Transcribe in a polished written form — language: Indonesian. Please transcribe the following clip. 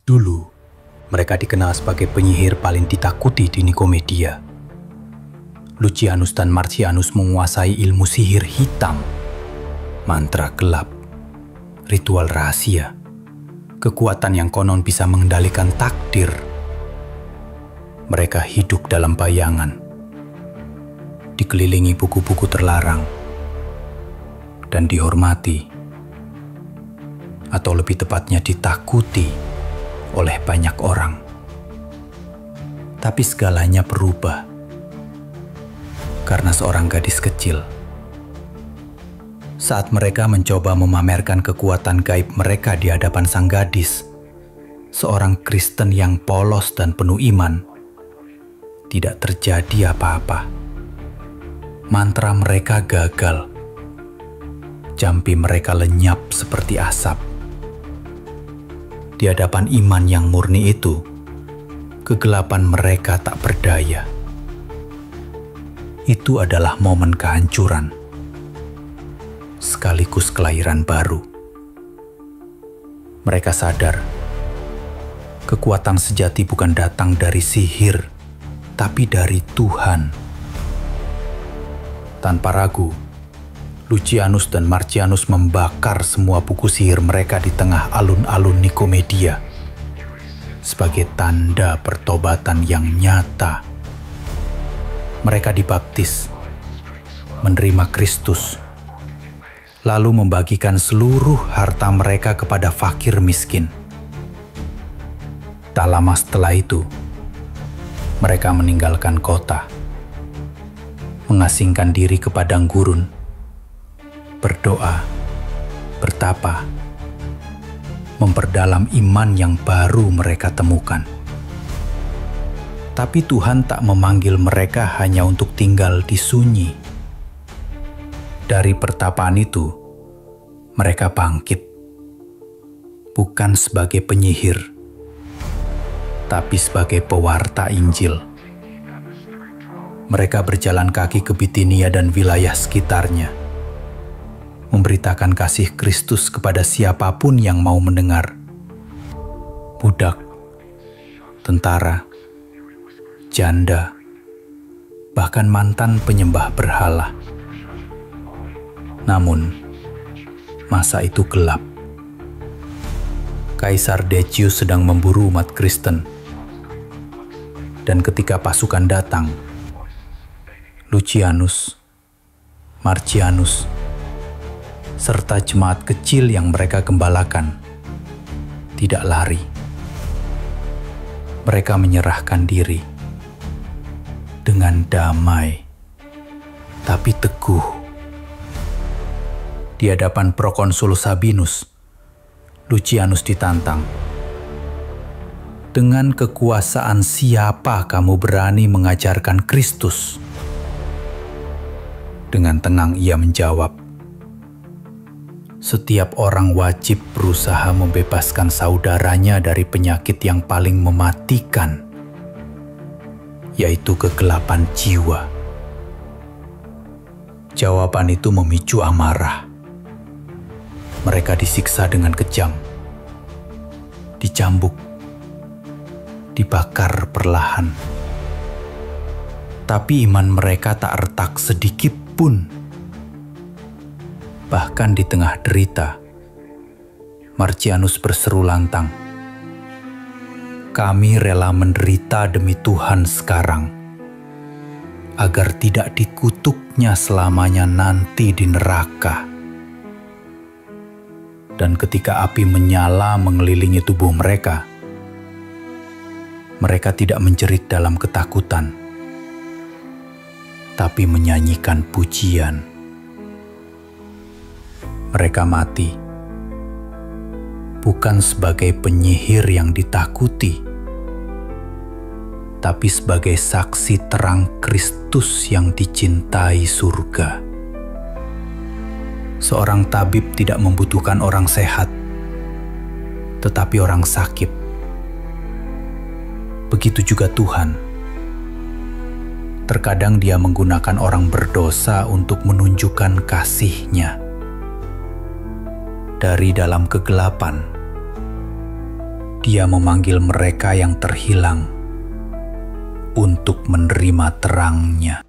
Dulu, mereka dikenal sebagai penyihir paling ditakuti di Nikomedia. Lucianus dan Marcianus menguasai ilmu sihir hitam, mantra gelap, ritual rahasia, kekuatan yang konon bisa mengendalikan takdir. Mereka hidup dalam bayangan, dikelilingi buku-buku terlarang, dan dihormati, atau lebih tepatnya ditakuti oleh banyak orang. Tapi segalanya berubah karena seorang gadis kecil. Saat mereka mencoba memamerkan kekuatan gaib mereka di hadapan sang gadis, seorang Kristen yang polos dan penuh iman, tidak terjadi apa-apa. Mantra mereka gagal. Jampi mereka lenyap seperti asap. Di hadapan iman yang murni itu, kegelapan mereka tak berdaya. Itu adalah momen kehancuran, sekaligus kelahiran baru. Mereka sadar, kekuatan sejati bukan datang dari sihir, tapi dari Tuhan. Tanpa ragu, Lucianus dan Marcianus membakar semua buku sihir mereka di tengah alun-alun Nikomedia sebagai tanda pertobatan yang nyata. Mereka dibaptis, menerima Kristus, lalu membagikan seluruh harta mereka kepada fakir miskin. Tak lama setelah itu, mereka meninggalkan kota, mengasingkan diri ke padang gurun, berdoa, bertapa, memperdalam iman yang baru mereka temukan. Tapi Tuhan tak memanggil mereka hanya untuk tinggal di sunyi. Dari pertapaan itu, mereka bangkit, bukan sebagai penyihir, tapi sebagai pewarta Injil. Mereka berjalan kaki ke Bitinia dan wilayah sekitarnya, memberitakan kasih Kristus kepada siapapun yang mau mendengar. Budak, tentara, janda, bahkan mantan penyembah berhala. Namun, masa itu gelap. Kaisar Decius sedang memburu umat Kristen. Dan ketika pasukan datang, Lucianus, Marcianus, serta jemaat kecil yang mereka gembalakan tidak lari. Mereka menyerahkan diri dengan damai, tapi teguh. Di hadapan Prokonsul Sabinus, Lucianus ditantang. Dengan kekuasaan siapa kamu berani mengajarkan Kristus? Dengan tenang ia menjawab, setiap orang wajib berusaha membebaskan saudaranya dari penyakit yang paling mematikan, yaitu kegelapan jiwa. Jawaban itu memicu amarah. Mereka disiksa dengan kejam, dicambuk, dibakar perlahan. Tapi iman mereka tak retak sedikit pun. Bahkan di tengah derita, Marcianus berseru lantang, "Kami rela menderita demi Tuhan sekarang, agar tidak dikutuknya selamanya nanti di neraka." Dan ketika api menyala mengelilingi tubuh mereka, mereka tidak menjerit dalam ketakutan, tapi menyanyikan pujian. Mereka mati, bukan sebagai penyihir yang ditakuti, tapi sebagai saksi terang Kristus yang dicintai surga. Seorang tabib tidak membutuhkan orang sehat, tetapi orang sakit. Begitu juga Tuhan. Terkadang Dia menggunakan orang berdosa untuk menunjukkan kasih-Nya. Dari dalam kegelapan, Dia memanggil mereka yang terhilang untuk menerima terang-Nya.